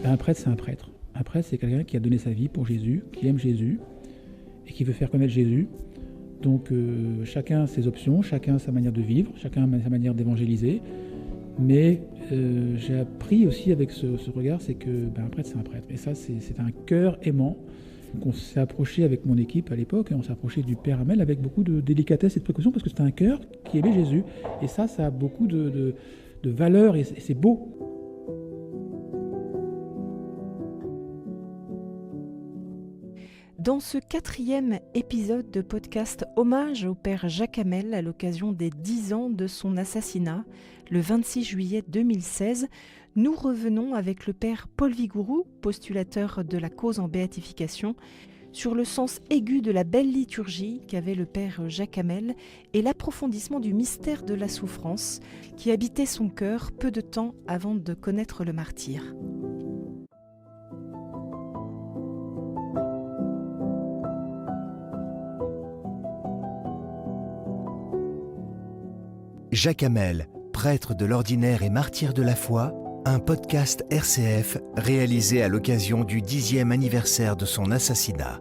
Un prêtre, c'est un prêtre. Un prêtre, c'est quelqu'un qui a donné sa vie pour Jésus, qui aime Jésus et qui veut faire connaître Jésus. Donc chacun ses options, chacun sa manière de vivre, chacun sa manière d'évangéliser. Mais j'ai appris aussi avec ce regard, c'est que un prêtre, c'est un prêtre. Et ça, c'est un cœur aimant. Donc on s'est approché avec mon équipe à l'époque, on s'est approché du Père Hamel avec beaucoup de délicatesse et de précaution parce que c'était un cœur qui aimait Jésus. Et ça a beaucoup de valeur et c'est beau. Dans ce 4e épisode de podcast Hommage au Père Jacques Hamel à l'occasion des 10 ans de son assassinat, le 26 juillet 2016, nous revenons avec le Père Paul Vigouroux, postulateur de la cause en béatification, sur le sens aigu de la belle liturgie qu'avait le Père Jacques Hamel et l'approfondissement du mystère de la souffrance qui habitait son cœur peu de temps avant de connaître le martyre. Jacques Hamel, prêtre de l'ordinaire et martyr de la foi, un podcast RCF réalisé à l'occasion du 10e anniversaire de son assassinat.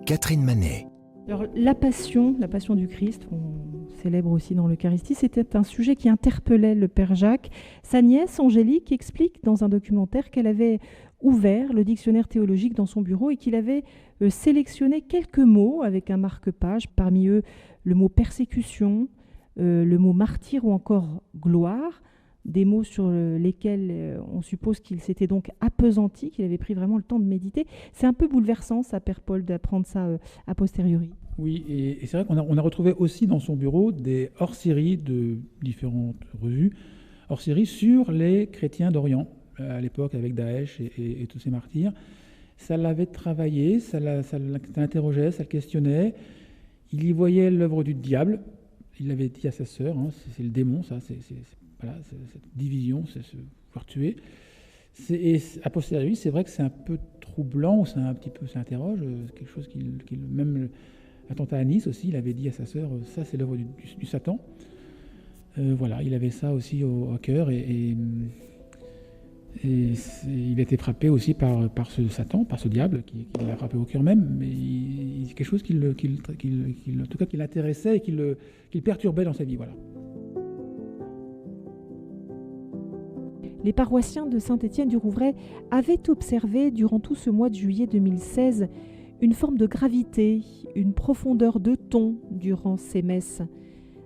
Catherine Manet. Alors, la passion du Christ, on célèbre aussi dans l'Eucharistie, c'était un sujet qui interpellait le Père Jacques. Sa nièce, Angélique, explique dans un documentaire qu'elle avait ouvert le dictionnaire théologique dans son bureau et qu'il avait sélectionné quelques mots avec un marque-page, parmi eux le mot persécution, le mot martyr ou encore gloire, des mots sur lesquels on suppose qu'il s'était donc appesanti, qu'il avait pris vraiment le temps de méditer. C'est un peu bouleversant, ça, Père Paul, d'apprendre ça a posteriori. Oui, et c'est vrai qu'on a retrouvé aussi dans son bureau des hors-séries de différentes revues, hors-séries sur les chrétiens d'Orient, à l'époque avec Daesh et tous ces martyrs. Ça l'avait travaillé, ça l'interrogeait, ça le questionnait. Il y voyait l'œuvre du diable. Il l'avait dit à sa sœur, c'est le démon, ça, voilà, cette division, c'est se pouvoir tuer. Et a posteriori, c'est vrai que c'est un peu troublant, ou c'est un petit peu, ça interroge, quelque chose même l'attentat à Nice aussi, il avait dit à sa sœur, ça c'est l'œuvre du Satan. Voilà, il avait ça aussi au cœur et il était frappé aussi par ce Satan, par ce diable qui l'a frappé au cœur même, mais c'est quelque chose qui l'intéressait et qui le perturbait dans sa vie. Voilà. Les paroissiens de Saint-Étienne-du-Rouvray avaient observé durant tout ce mois de juillet 2016 une forme de gravité, une profondeur de ton durant ces messes.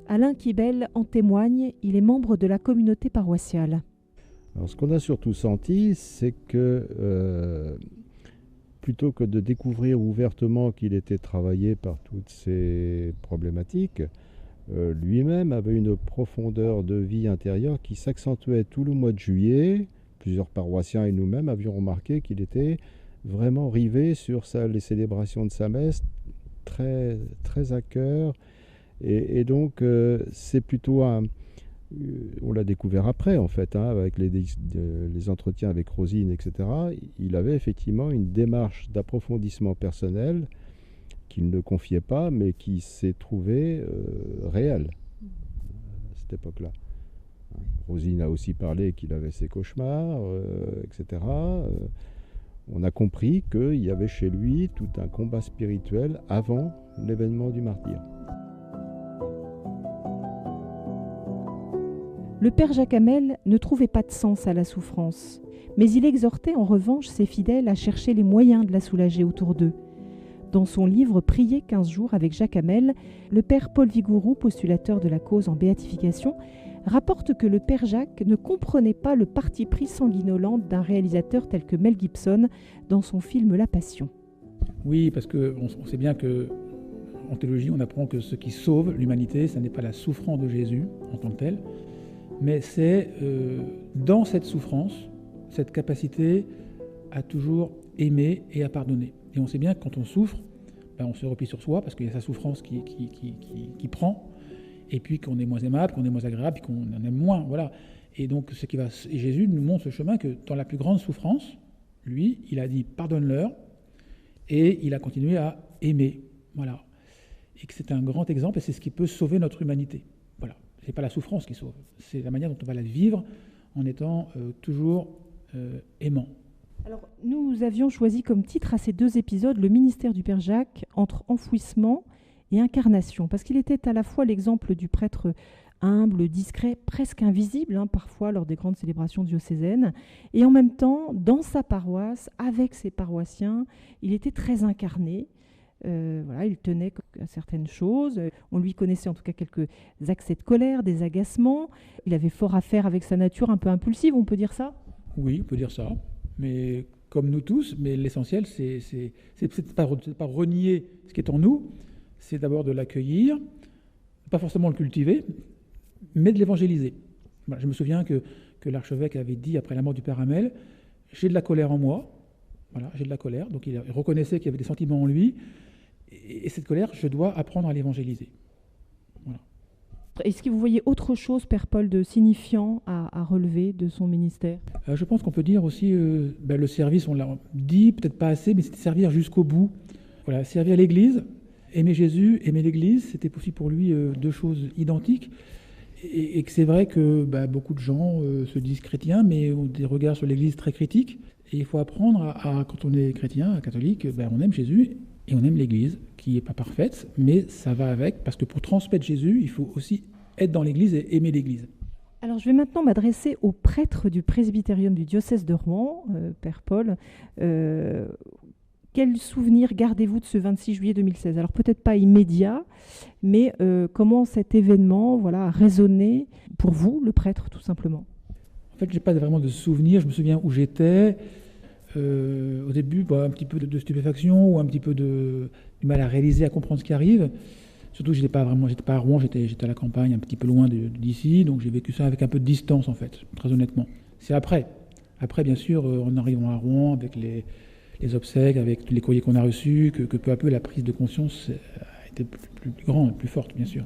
Alain Quibel en témoigne, il est membre de la communauté paroissiale. Alors, ce qu'on a surtout senti, c'est que plutôt que de découvrir ouvertement qu'il était travaillé par toutes ces problématiques, lui-même avait une profondeur de vie intérieure qui s'accentuait tout le mois de juillet. Plusieurs paroissiens et nous-mêmes avions remarqué qu'il était vraiment rivé sur les célébrations de sa messe, très, très à cœur. Et donc, c'est plutôt on l'a découvert après, en fait, avec les entretiens avec Rosine, etc. Il avait effectivement une démarche d'approfondissement personnel qu'il ne confiait pas, mais qui s'est trouvée réelle à cette époque-là. Rosine a aussi parlé qu'il avait ses cauchemars, etc. On a compris qu'il y avait chez lui tout un combat spirituel avant l'événement du martyre. Le Père Jacques Hamel ne trouvait pas de sens à la souffrance, mais il exhortait en revanche ses fidèles à chercher les moyens de la soulager autour d'eux. Dans son livre « Prier 15 jours avec Jacques Hamel », le Père Paul Vigouroux, postulateur de la cause en béatification, rapporte que le Père Jacques ne comprenait pas le parti pris sanguinolent d'un réalisateur tel que Mel Gibson dans son film La Passion. Oui, parce qu'on sait bien que en théologie, on apprend que ce qui sauve l'humanité, ce n'est pas la souffrance de Jésus en tant que telle, mais c'est dans cette souffrance, cette capacité à toujours aimer et à pardonner. Et on sait bien que quand on souffre, on se replie sur soi parce qu'il y a sa souffrance qui prend, et puis qu'on est moins aimable, qu'on est moins agréable, qu'on en aime moins. Voilà. Et donc et Jésus nous montre ce chemin que dans la plus grande souffrance, lui, il a dit pardonne-leur, et il a continué à aimer. Voilà. Et que c'est un grand exemple, et c'est ce qui peut sauver notre humanité. Voilà. c'est pas la souffrance qui sauve, c'est la manière dont on va la vivre en étant toujours aimant. Alors, nous avions choisi comme titre à ces 2 épisodes le ministère du Père Jacques entre enfouissement et incarnation, parce qu'il était à la fois l'exemple du prêtre humble, discret, presque invisible, parfois lors des grandes célébrations diocésaines, et en même temps, dans sa paroisse, avec ses paroissiens, il était très incarné. Il tenait à certaines choses. On lui connaissait en tout cas quelques accès de colère, des agacements. Il avait fort à faire avec sa nature un peu impulsive, on peut dire ça ? Oui, on peut dire ça, mais comme nous tous, mais l'essentiel, c'est pas renier ce qui est en nous, c'est d'abord de l'accueillir, pas forcément le cultiver, mais de l'évangéliser. Voilà, je me souviens que l'archevêque avait dit, après la mort du Père Hamel, « J'ai de la colère en moi ». Voilà, j'ai de la colère. Donc il reconnaissait qu'il y avait des sentiments en lui. Et cette colère, je dois apprendre à l'évangéliser. Voilà. Est-ce que vous voyez autre chose, Père Paul, de signifiant à relever de son ministère ? Je pense qu'on peut dire aussi, le service, on l'a dit, peut-être pas assez, mais c'était servir jusqu'au bout. Voilà, servir l'Église, aimer Jésus, aimer l'Église, c'était aussi pour lui 2 choses identiques. Et que c'est vrai que beaucoup de gens se disent chrétiens, mais ont des regards sur l'Église très critiques. Et il faut apprendre quand on est chrétien, catholique, on aime Jésus et on aime l'Église, qui n'est pas parfaite, mais ça va avec, parce que pour transmettre Jésus, il faut aussi être dans l'Église et aimer l'Église. Alors je vais maintenant m'adresser au prêtre du presbytérium du diocèse de Rouen, Père Paul. Quel souvenir gardez-vous de ce 26 juillet 2016 ? Alors peut-être pas immédiat, mais comment cet événement a résonné pour vous, le prêtre, tout simplement ? En fait, je n'ai pas vraiment de souvenir. Je me souviens où j'étais. Au début, un petit peu de stupéfaction ou un petit peu du mal à réaliser, à comprendre ce qui arrive. Surtout, j'étais pas à Rouen, j'étais à la campagne, un petit peu loin d'ici. Donc j'ai vécu ça avec un peu de distance, en fait, très honnêtement. C'est après. Après, bien sûr, en arrivant à Rouen, avec les obsèques, avec tous les courriers qu'on a reçus, que peu à peu, la prise de conscience a été plus grande, plus forte, bien sûr.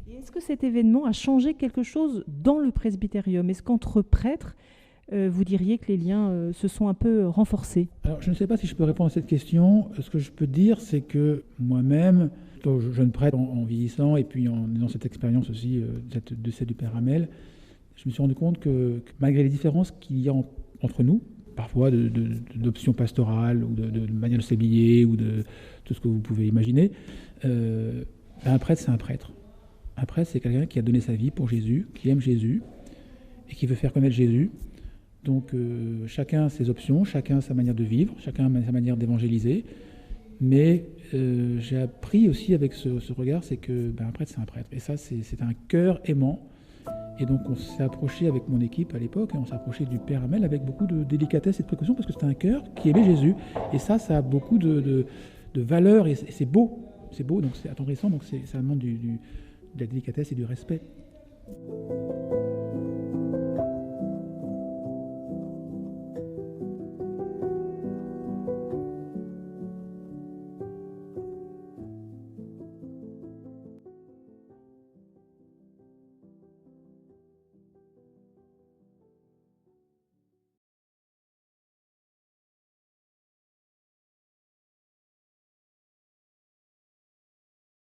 Et est-ce que cet événement a changé quelque chose dans le presbytérium ? Est-ce qu'entre prêtres, vous diriez que les liens se sont un peu renforcés ? Alors, je ne sais pas si je peux répondre à cette question. Ce que je peux dire, c'est que moi-même, jeune prêtre en vieillissant, et puis en ayant cette expérience aussi de celle du Père Hamel, je me suis rendu compte que malgré les différences qu'il y a entre nous, parfois d'options pastorales, ou de manière de s'habiller, ou de tout ce que vous pouvez imaginer, un prêtre, c'est un prêtre. Un prêtre, c'est quelqu'un qui a donné sa vie pour Jésus, qui aime Jésus, et qui veut faire connaître Jésus. Donc chacun ses options, chacun sa manière de vivre, chacun sa manière d'évangéliser. Mais j'ai appris aussi avec ce regard, c'est que un prêtre, c'est un prêtre. Et ça, c'est un cœur aimant. Et donc on s'est approché avec mon équipe à l'époque, et on s'est approché du Père Hamel avec beaucoup de délicatesse et de précaution, parce que c'était un cœur qui aimait Jésus. Et ça a beaucoup de valeur, et c'est beau. C'est beau, donc c'est attendrissant, donc ça demande de la délicatesse et du respect.